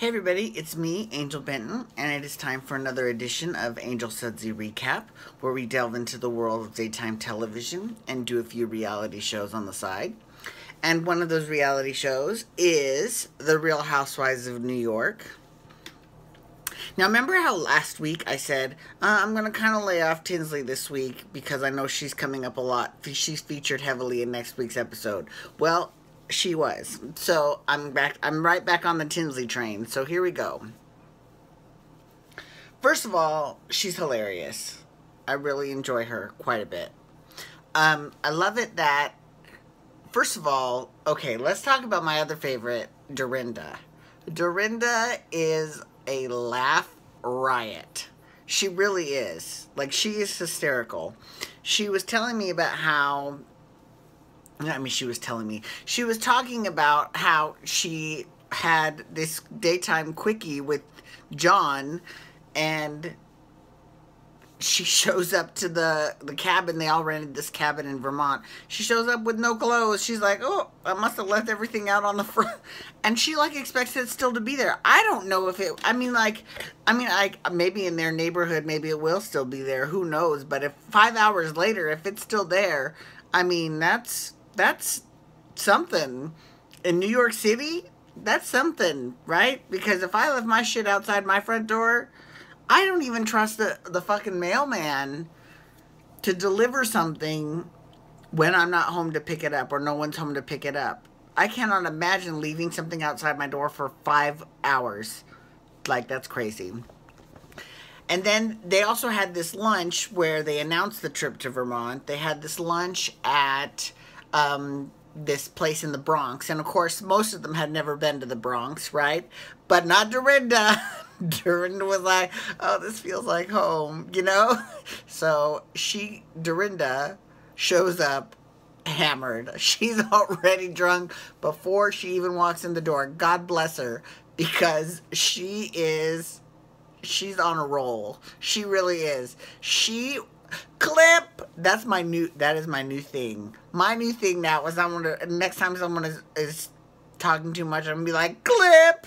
Hey everybody, it's me, Angel Benton, and it is time for another edition of Angel Sudsy Recap, where we delve into the world of daytime television and do a few reality shows on the side. And one of those reality shows is The Real Housewives of New York. Now, remember how last week I said, I'm going to kind of lay off Tinsley this week because I know she's coming up a lot. She's featured heavily in next week's episode. Well, she was. So I'm back. I'm right back on the Tinsley train. So here we go. First of all, she's hilarious. I really enjoy her quite a bit. I love it that, first of all, okay, let's talk about my other favorite, Dorinda. Dorinda is a laugh riot. She really is. Like, she is hysterical. She was telling me about how, she was talking about how she had this daytime quickie with John, and she shows up to the cabin. They all rented this cabin in Vermont. She shows up with no clothes. She's like, oh, I must have left everything out on the front. And she, like, expects it still to be there. I don't know if it, maybe in their neighborhood, maybe it will still be there. Who knows? But if 5 hours later, if it's still there, I mean, that's something. In New York City, that's something, right? Because if I left my shit outside my front door, I don't even trust the fucking mailman to deliver something when I'm not home to pick it up or no one's home to pick it up. I cannot imagine leaving something outside my door for 5 hours. Like, that's crazy. And then they also had this lunch where they announced the trip to Vermont. They had this lunch at this place in the Bronx. And, of course, most of them had never been to the Bronx, right? But not Dorinda. Dorinda was like, oh, this feels like home, you know? So Dorinda shows up hammered. She's already drunk before she even walks in the door. God bless her, because she's on a roll. She really is. That is my new thing. My new thing now is next time someone is talking too much, I'm gonna be like, clip.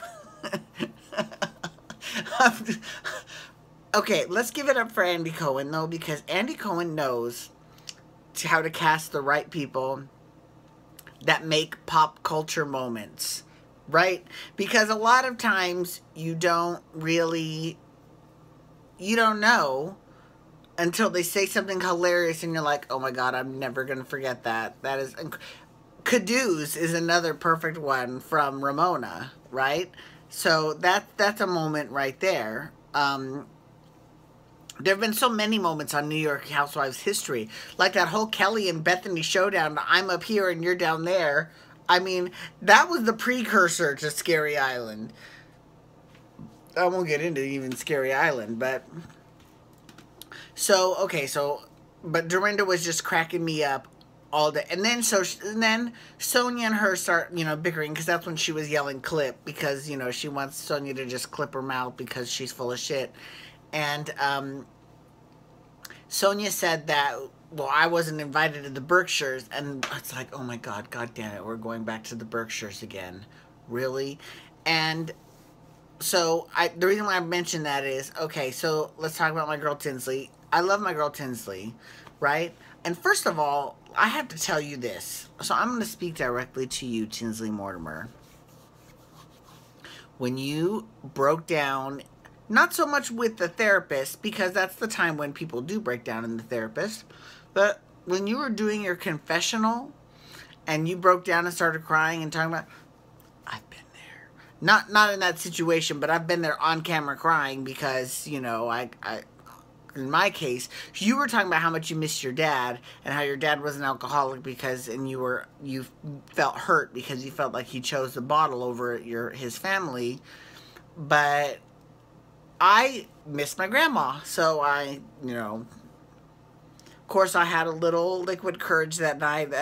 Okay, let's give it up for Andy Cohen, though, because Andy Cohen knows how to cast the right people that make pop culture moments, right? Because a lot of times you don't know until they say something hilarious and you're like, oh my God, I'm never going to forget that. That is, Caduce is another perfect one from Ramona, right? So that's a moment right there. There have been so many moments on New York Housewives history, like that whole Kelly and Bethany showdown. I'm up here and you're down there. I mean, that was the precursor to Scary Island. I won't get into even Scary Island, but but Dorinda was just cracking me up all day. And then Sonia and her start, bickering, because that's when she was yelling clip, because, she wants Sonia to just clip her mouth because she's full of shit. And Sonia said that, well, I wasn't invited to the Berkshires. And it's like, oh my God, God damn it, we're going back to the Berkshires again. Really? And so the reason why I mentioned that is, okay, so let's talk about my girl Tinsley. I love my girl Tinsley, right? And first of all, I have to tell you this. So I'm going to speak directly to you, Tinsley Mortimer. When you broke down, not so much with the therapist, because that's the time when people do break down in the therapist, but when you were doing your confessional and you broke down and started crying and talking about, I've been there. Not in that situation, but I've been there on camera crying because, in my case, you were talking about how much you missed your dad and how your dad was an alcoholic and you felt hurt because you felt like he chose the bottle over his family. But I missed my grandma, so of course I had a little liquid courage that night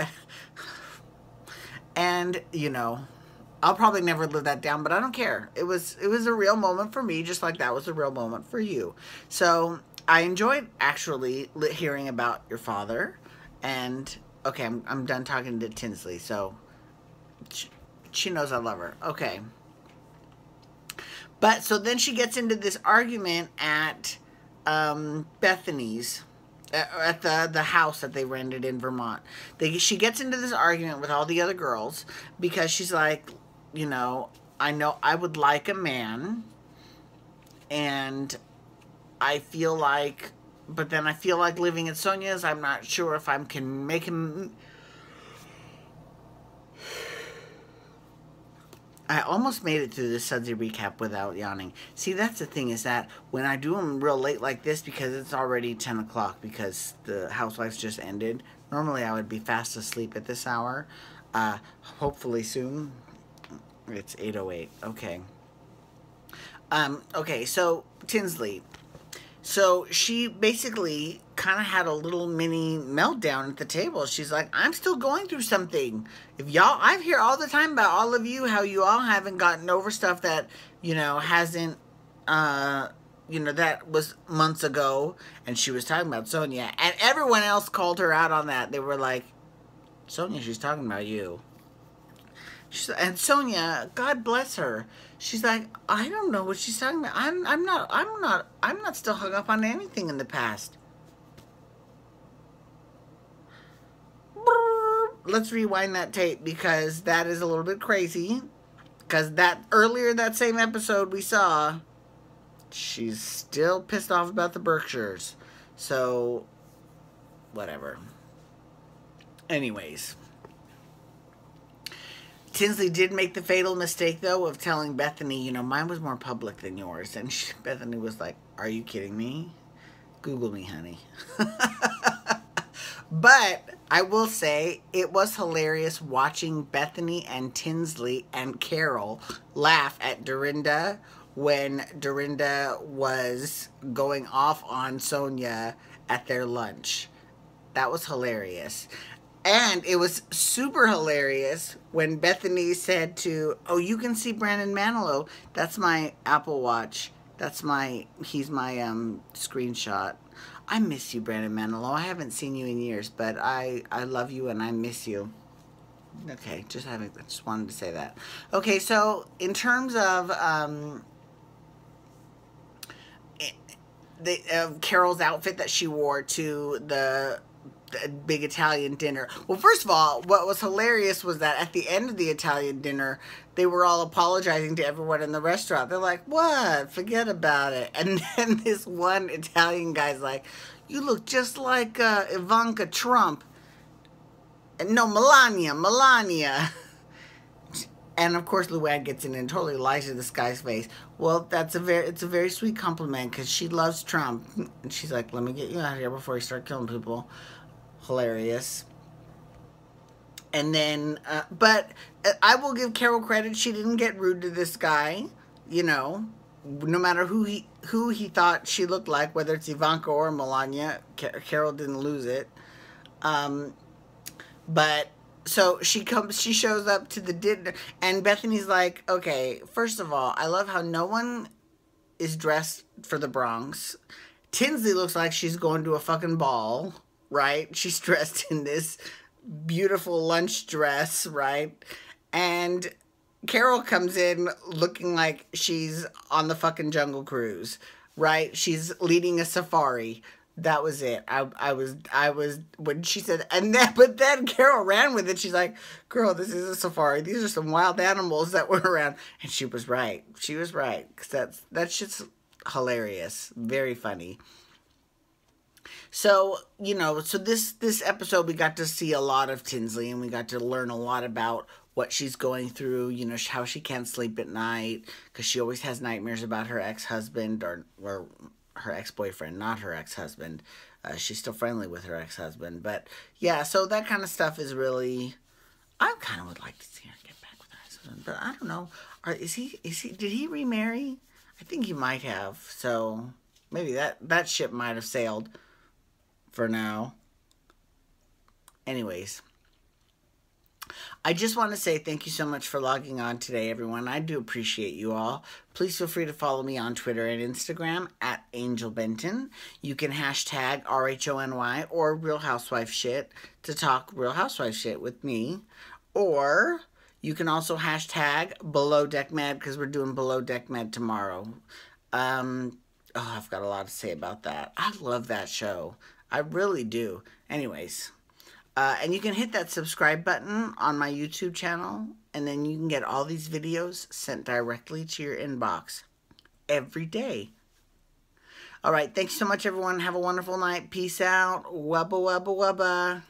and I'll probably never live that down, but I don't care. It was a real moment for me, just like that was a real moment for you. So I enjoyed actually hearing about your father, and okay, I'm done talking to Tinsley, so she knows I love her. Okay. But so then she gets into this argument at Bethany's, at the house that they rented in Vermont. She gets into this argument with all the other girls because she's like, you know I would like a man, and I feel like, but then I feel like living at Sonia's, I'm not sure if I can make him. I almost made it through this Sudsy recap without yawning. See, that's the thing, is that when I do them real late like this, because it's already 10 o'clock, because the Housewives just ended, normally I would be fast asleep at this hour. Hopefully soon. It's 8:08. Okay. Okay, so Tinsley. So she basically kind of had a little mini meltdown at the table. She's like, I'm still going through something. If y'all, I hear all the time about all of you, how you all haven't gotten over stuff that, hasn't, that was months ago. And she was talking about Sonia. And everyone else called her out on that. They were like, Sonia, she's talking about you. And Sonia, God bless her, she's like, I don't know what she's talking about. I'm not still hung up on anything in the past. Let's rewind that tape, because that is a little bit crazy. Because earlier that same episode we saw, she's still pissed off about the Berkshires. So, whatever. Anyways. Tinsley did make the fatal mistake, though, of telling Bethany, mine was more public than yours. And Bethany was like, are you kidding me? Google me, honey. But I will say, it was hilarious watching Bethany and Tinsley and Carol laugh at Dorinda when Dorinda was going off on Sonia at their lunch. That was hilarious. And it was super hilarious when Bethany said oh, you can see Brandon Manilow. That's my Apple Watch. He's my screenshot. I miss you, Brandon Manilow. I haven't seen you in years, but I love you and I miss you. Okay, I just wanted to say that. Okay, so in terms of Carol's outfit that she wore to the big Italian dinner. Well, first of all, what was hilarious was that at the end of the Italian dinner, they were all apologizing to everyone in the restaurant. They're like, what? Forget about it. And then this one Italian guy's like, you look just like Ivanka Trump. No, Melania. And of course, Luann gets in and totally lies to this guy's face. Well, it's a very sweet compliment, because she loves Trump. And she's like, let me get you out of here before you start killing people. Hilarious. And then, but I will give Carol credit. She didn't get rude to this guy, no matter who he thought she looked like, whether it's Ivanka or Melania. Carol didn't lose it. But so she shows up to the dinner, and Bethany's like, okay, first of all, I love how no one is dressed for the Bronx. Tinsley looks like she's going to a fucking ball. Right? She's dressed in this beautiful lunch dress, right? And Carol comes in looking like she's on the fucking Jungle Cruise, right? She's leading a safari. That was it. I was when she said, but then Carol ran with it. She's like, girl, this is a safari. These are some wild animals that were around. And she was right. She was right. Because that's just hilarious. Very funny. So, so this episode, we got to see a lot of Tinsley, and we got to learn a lot about what she's going through, how she can't sleep at night, because she always has nightmares about her ex-husband, or her ex-boyfriend, not her ex-husband. She's still friendly with her ex-husband. But, yeah, so that kind of stuff is really, I kind of would like to see her get back with her ex-husband. But I don't know. Did he remarry? I think he might have. So, maybe that ship might have sailed. For now. Anyways. I just want to say thank you so much for logging on today, everyone. I do appreciate you all. Please feel free to follow me on Twitter and Instagram at Angel Benton. You can hashtag RHONY or Real Housewife Shit to talk Real Housewife Shit with me. Or You can also hashtag Below Deck Med because we're doing Below Deck Med tomorrow. I've got a lot to say about that. I love that show. I really do. Anyways, and you can hit that subscribe button on my YouTube channel, and then you can get all these videos sent directly to your inbox every day. All right, thanks so much, everyone. Have a wonderful night. Peace out. Wubba, wubba, wubba.